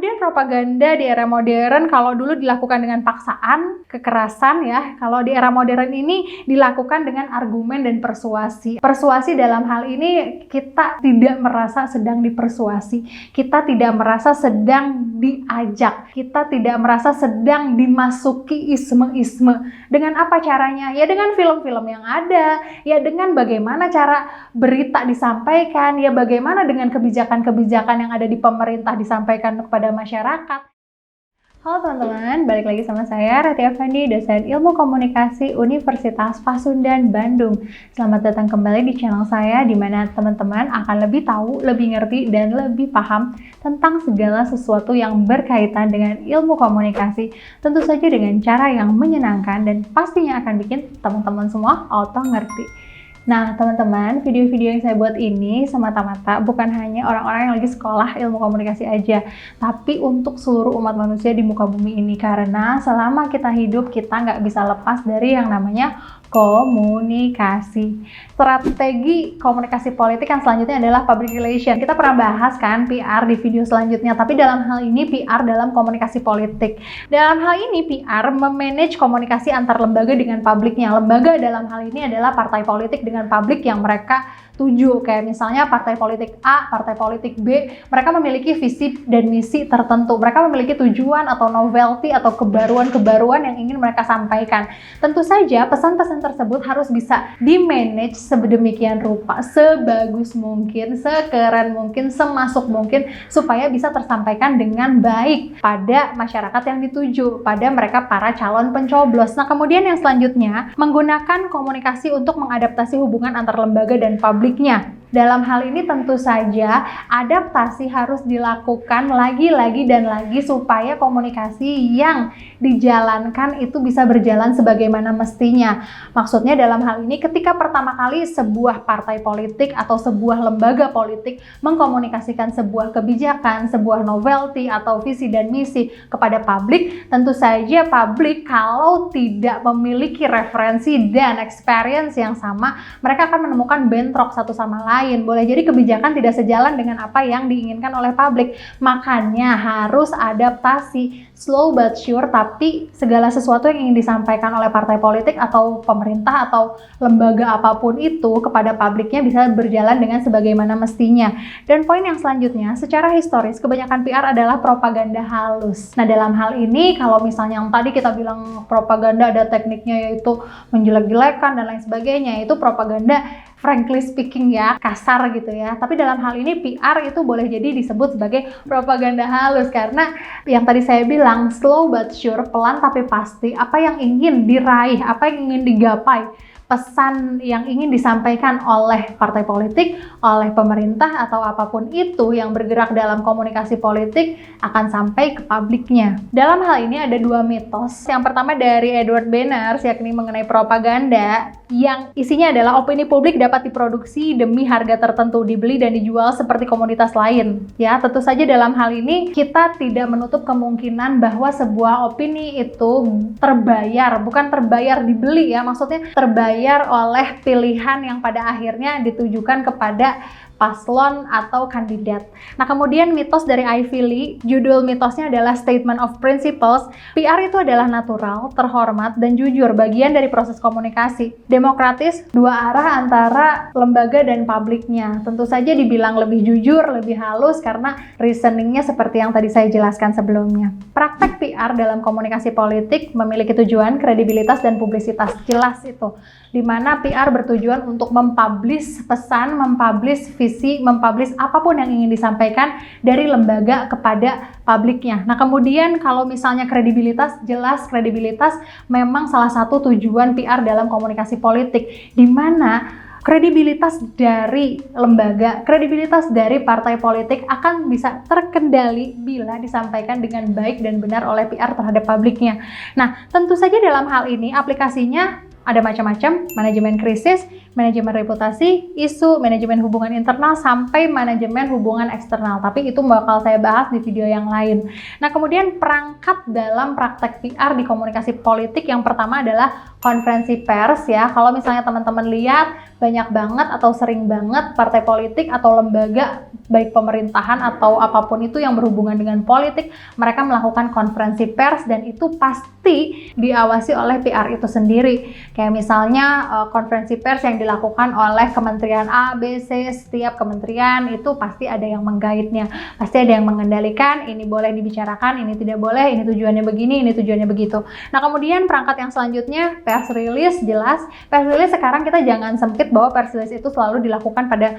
Kemudian propaganda di era modern kalau dulu dilakukan dengan paksaan, kekerasan ya. Kalau di era modern ini dilakukan dengan argumen dan persuasi. Persuasi dalam hal ini kita tidak merasa sedang dipersuasi. Kita tidak merasa sedang diajak. Kita tidak merasa sedang dimasuki isme-isme. Dengan apa caranya? Ya dengan film-film yang ada, ya dengan bagaimana cara berita disampaikan, ya bagaimana dengan kebijakan-kebijakan yang ada di pemerintah disampaikan kepada masyarakat. Halo teman-teman, balik lagi sama saya Rati Effendi, dosen Ilmu Komunikasi Universitas Pasundan Bandung. Selamat datang kembali di channel saya di mana teman-teman akan lebih tahu, lebih ngerti, dan lebih paham tentang segala sesuatu yang berkaitan dengan ilmu komunikasi. Tentu saja dengan cara yang menyenangkan dan pastinya akan bikin teman-teman semua auto ngerti. Nah teman-teman, video-video yang saya buat ini semata-mata bukan hanya orang-orang yang lagi sekolah ilmu komunikasi aja, tapi untuk seluruh umat manusia di muka bumi ini, karena selama kita hidup kita nggak bisa lepas dari yang namanya komunikasi. Strategi komunikasi politik yang selanjutnya adalah public relation. Kita pernah bahas kan PR di video selanjutnya, tapi dalam hal ini PR dalam komunikasi politik. Dalam hal ini PR memanage komunikasi antar lembaga dengan publiknya. Lembaga dalam hal ini adalah partai politik dengan publik yang mereka tuju, kayak misalnya partai politik A, partai politik B, mereka memiliki visi dan misi tertentu, mereka memiliki tujuan atau novelty atau kebaruan-kebaruan yang ingin mereka sampaikan. Tentu saja pesan-pesan tersebut harus bisa di-manage sedemikian rupa, sebagus mungkin, sekeren mungkin, semasuk mungkin, supaya bisa tersampaikan dengan baik pada masyarakat yang dituju, pada mereka para calon pencoblos. Nah kemudian yang selanjutnya, menggunakan komunikasi untuk mengadaptasi hubungan antar lembaga dan publik. Dalam hal ini tentu saja adaptasi harus dilakukan lagi dan lagi supaya komunikasi yang dijalankan itu bisa berjalan sebagaimana mestinya. Maksudnya dalam hal ini ketika pertama kali sebuah partai politik atau sebuah lembaga politik mengkomunikasikan sebuah kebijakan, sebuah novelty atau visi dan misi kepada publik, tentu saja publik kalau tidak memiliki referensi dan experience yang sama, mereka akan menemukan bentrok satu sama lain. Boleh jadi kebijakan tidak sejalan dengan apa yang diinginkan oleh publik. Makanya harus adaptasi, slow but sure, tapi segala sesuatu yang ingin disampaikan oleh partai politik atau pemerintah atau lembaga apapun itu kepada publiknya bisa berjalan dengan sebagaimana mestinya. Dan poin yang selanjutnya, secara historis kebanyakan PR adalah propaganda halus. Nah dalam hal ini kalau misalnya yang tadi kita bilang propaganda ada tekniknya yaitu menjelek-jelekan dan lain sebagainya, itu propaganda frankly speaking ya, kasar gitu ya. Tapi dalam hal ini PR itu boleh jadi disebut sebagai propaganda halus karena yang tadi saya bilang slow but sure, pelan tapi pasti, apa yang ingin diraih, apa yang ingin digapai, pesan yang ingin disampaikan oleh partai politik, oleh pemerintah atau apapun itu yang bergerak dalam komunikasi politik akan sampai ke publiknya. Dalam hal ini ada dua mitos. Yang pertama dari Edward Banners, yakni mengenai propaganda yang isinya adalah opini publik dapat diproduksi demi harga tertentu, dibeli dan dijual seperti komoditas lain. Ya, tentu saja dalam hal ini kita tidak menutup kemungkinan bahwa sebuah opini itu terbayar, bukan terbayar dibeli ya, maksudnya terbayar oleh pilihan yang pada akhirnya ditujukan kepada paslon atau kandidat. Nah kemudian mitos dari Ivy Lee, judul mitosnya adalah Statement of Principles. PR itu adalah natural, terhormat, dan jujur, bagian dari proses komunikasi. Demokratis, dua arah antara lembaga dan publiknya. Tentu saja dibilang lebih jujur, lebih halus karena reasoningnya seperti yang tadi saya jelaskan sebelumnya. Praktek PR dalam komunikasi politik memiliki tujuan, kredibilitas, dan publisitas. Jelas itu. Dimana PR bertujuan untuk mempublish pesan, mempublish visi, mempublish apapun yang ingin disampaikan dari lembaga kepada publiknya. Nah kemudian kalau misalnya kredibilitas, jelas kredibilitas memang salah satu tujuan PR dalam komunikasi politik, dimana kredibilitas dari lembaga, kredibilitas dari partai politik akan bisa terkendali bila disampaikan dengan baik dan benar oleh PR terhadap publiknya. Nah tentu saja dalam hal ini aplikasinya Ada macam-macam, manajemen krisis, manajemen reputasi, isu, manajemen hubungan internal, sampai manajemen hubungan eksternal. Tapi itu bakal saya bahas di video yang lain. Nah, kemudian perangkat dalam praktek PR di komunikasi politik yang pertama adalah konferensi pers ya. Kalau misalnya teman-teman lihat, banyak banget atau sering banget partai politik atau lembaga baik pemerintahan atau apapun itu yang berhubungan dengan politik, mereka melakukan konferensi pers dan itu pasti diawasi oleh PR itu sendiri. Kayak misalnya konferensi pers yang dilakukan oleh kementerian A, B, C, setiap kementerian itu pasti ada yang menggaidnya, pasti ada yang mengendalikan, ini boleh dibicarakan, ini tidak boleh, ini tujuannya begini, ini tujuannya begitu. Nah, kemudian perangkat yang selanjutnya, press release. Jelas, press release sekarang kita jangan sempit bahwa press release itu selalu dilakukan pada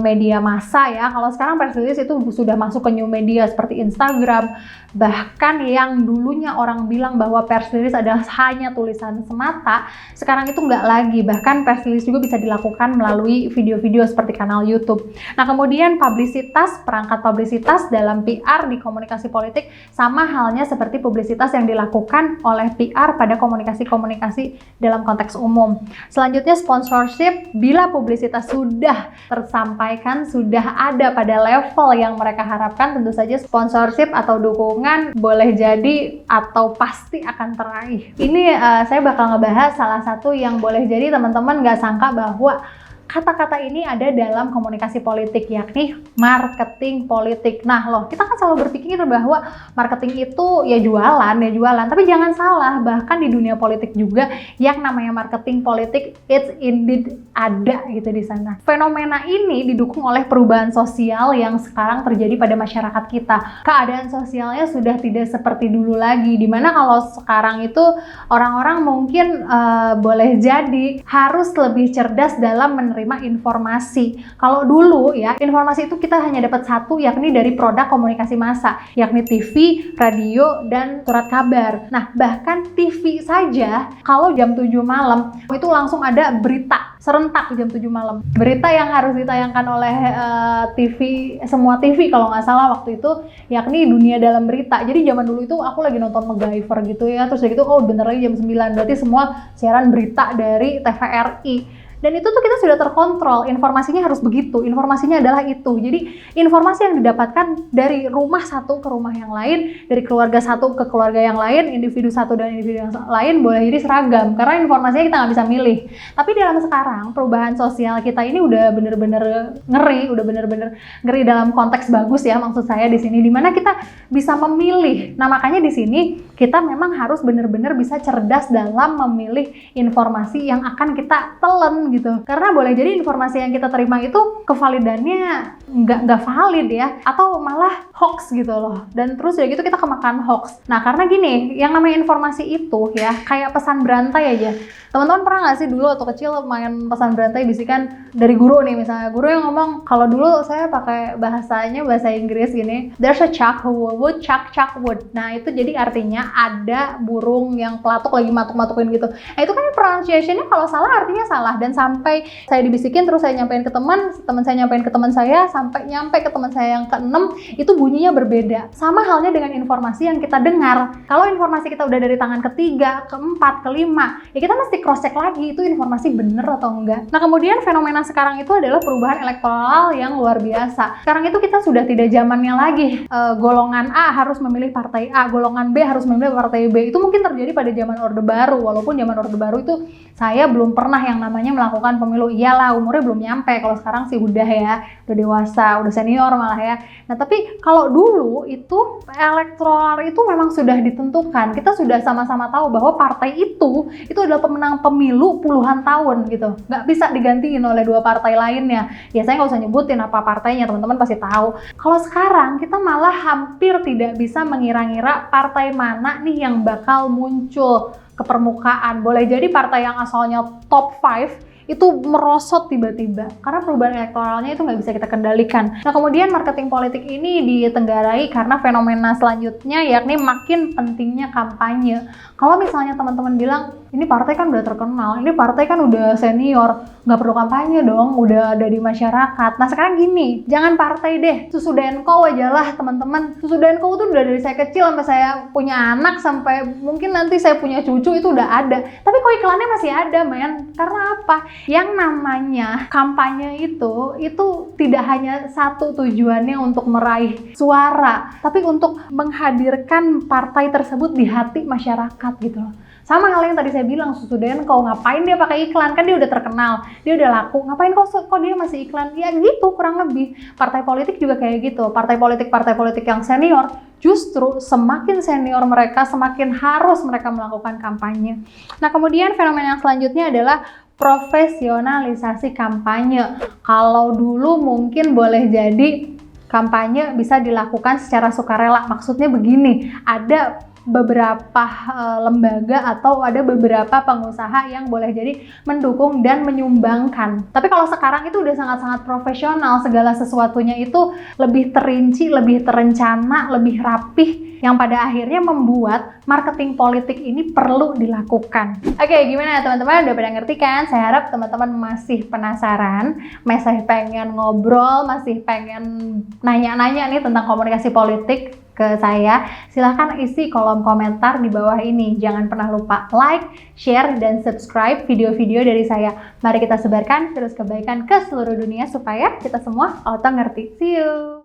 media massa ya. Kalau sekarang press release itu sudah masuk ke new media seperti Instagram, bahkan yang dulunya orang bilang bahwa press release adalah hanya tulisan semata, sekarang itu nggak lagi. Bahkan press release juga bisa dilakukan melalui video-video seperti kanal YouTube. Nah, kemudian publisitas, perangkat publisitas dalam PR di komunikasi politik sama halnya seperti publisitas yang dilakukan oleh PR pada komunikasi-komunikasi dalam konteks umum. Selanjutnya sponsorship, bila publisitas sudah tersampaikan, sudah ada pada level yang mereka harapkan, tentu saja sponsorship atau dukungan boleh jadi atau pasti akan teraih. Ini saya bakal ngebahas salah satu yang boleh jadi teman-teman nggak sangka bahwa kata-kata ini ada dalam komunikasi politik, yakni marketing politik. Nah loh, kita kan selalu berpikir bahwa marketing itu ya jualan, tapi jangan salah, bahkan di dunia politik juga yang namanya marketing politik, it's indeed ada gitu di sana. Fenomena ini didukung oleh perubahan sosial yang sekarang terjadi pada masyarakat kita. Keadaan sosialnya sudah tidak seperti dulu lagi, dimana kalau sekarang itu orang-orang mungkin boleh jadi harus lebih cerdas dalam menerima informasi. Kalau dulu ya, informasi itu kita hanya dapat satu, yakni dari produk komunikasi massa, yakni TV, radio, dan surat kabar. Nah, bahkan TV saja, kalau jam 7 malam, itu langsung ada berita serentak jam 7 malam. Berita yang harus ditayangkan oleh TV, semua TV kalau nggak salah waktu itu, yakni dunia dalam berita. Jadi zaman dulu itu aku lagi nonton MacGyver gitu ya, terus gitu, oh bentar lagi jam 9, berarti semua siaran berita dari TVRI. Dan itu tuh kita sudah terkontrol, informasinya harus begitu, informasinya adalah itu. Jadi informasi yang didapatkan dari rumah satu ke rumah yang lain, dari keluarga satu ke keluarga yang lain, individu satu dan individu yang lain boleh jadi seragam, karena informasinya kita nggak bisa milih. Tapi dalam sekarang, perubahan sosial kita ini udah bener-bener ngeri dalam konteks bagus ya, maksud saya di sini, dimana kita bisa memilih. Nah makanya di sini kita memang harus bener-bener bisa cerdas dalam memilih informasi yang akan kita telan gitu, karena boleh jadi informasi yang kita terima itu kevalidannya nggak valid ya, atau malah hoax gitu loh, dan terus ya gitu kita kemakan hoax. Nah karena gini, yang namanya informasi itu ya kayak pesan berantai aja. Teman-teman pernah nggak sih dulu waktu kecil main pesan berantai bisikan dari guru nih, misalnya guru yang ngomong, kalau dulu saya pakai bahasa Inggris gini, there's a chuck who would chuck wood. Nah itu jadi artinya ada burung yang pelatuk lagi matuk-matukin gitu. Nah itu kan pronunciation-nya kalau salah artinya salah, dan sampai saya dibisikin terus saya nyampein ke teman saya nyampein ke teman saya, sampai nyampe ke teman saya yang ke-6 itu bunyinya berbeda. Sama halnya dengan informasi yang kita dengar. Kalau informasi kita udah dari tangan ketiga, keempat, kelima, ya kita mesti cross check lagi itu informasi bener atau enggak. Nah kemudian fenomena sekarang itu adalah perubahan elektoral yang luar biasa. Sekarang itu kita sudah tidak zamannya lagi golongan A harus memilih partai A, golongan B harus memilih partai B. Itu mungkin terjadi pada zaman Orde Baru, walaupun zaman Orde Baru itu saya belum pernah yang namanya melakukan pemilu. Iyalah umurnya belum nyampe, kalau sekarang sih udah ya, udah dewasa, udah senior malah ya. Nah tapi kalau dulu itu elektoral itu memang sudah ditentukan, kita sudah sama-sama tahu bahwa partai itu adalah pemenang pemilu puluhan tahun gitu, nggak bisa digantiin oleh dua partai lainnya. Ya saya nggak usah nyebutin apa partainya, teman-teman pasti tahu. Kalau sekarang kita malah hampir tidak bisa mengira-ngira partai mana nih yang bakal muncul ke permukaan. Boleh jadi partai yang asalnya top 5 itu merosot tiba-tiba karena perubahan elektoralnya itu nggak bisa kita kendalikan. Nah kemudian marketing politik ini ditenggarai karena fenomena selanjutnya, yakni makin pentingnya kampanye. Kalau misalnya teman-teman bilang, Ini partai kan udah terkenal, ini partai kan udah senior, nggak perlu kampanye dong, udah ada di masyarakat. Nah sekarang gini, jangan partai deh, Susu Denko aja lah teman-teman. Susu Denko tuh udah dari saya kecil sampai saya punya anak, sampai mungkin nanti saya punya cucu itu udah ada. Tapi kok iklannya masih ada, men? Karena apa? Yang namanya kampanye itu tidak hanya satu tujuannya untuk meraih suara, tapi untuk menghadirkan partai tersebut di hati masyarakat gitu loh. Sama hal yang tadi saya bilang, Susu Denko, ngapain dia pakai iklan? Kan dia udah terkenal, dia udah laku, ngapain kok dia masih iklan? Ya gitu, kurang lebih. Partai politik juga kayak gitu. Partai politik yang senior, justru semakin senior mereka, semakin harus mereka melakukan kampanye. Nah kemudian fenomena yang selanjutnya adalah profesionalisasi kampanye. Kalau dulu mungkin boleh jadi kampanye bisa dilakukan secara sukarela. Maksudnya begini, ada beberapa lembaga atau ada beberapa pengusaha yang boleh jadi mendukung dan menyumbangkan. Tapi kalau sekarang itu udah sangat-sangat profesional, segala sesuatunya itu lebih terinci, lebih terencana, lebih rapih, yang pada akhirnya membuat marketing politik ini perlu dilakukan. Oke, gimana teman-teman? Udah pada ngerti kan? Saya harap teman-teman masih penasaran, masih pengen ngobrol, masih pengen nanya-nanya nih tentang komunikasi politik ke saya. Silahkan isi kolom komentar di bawah ini. Jangan pernah lupa like, share, dan subscribe video-video dari saya. Mari kita sebarkan virus kebaikan ke seluruh dunia supaya kita semua auto ngerti. See you!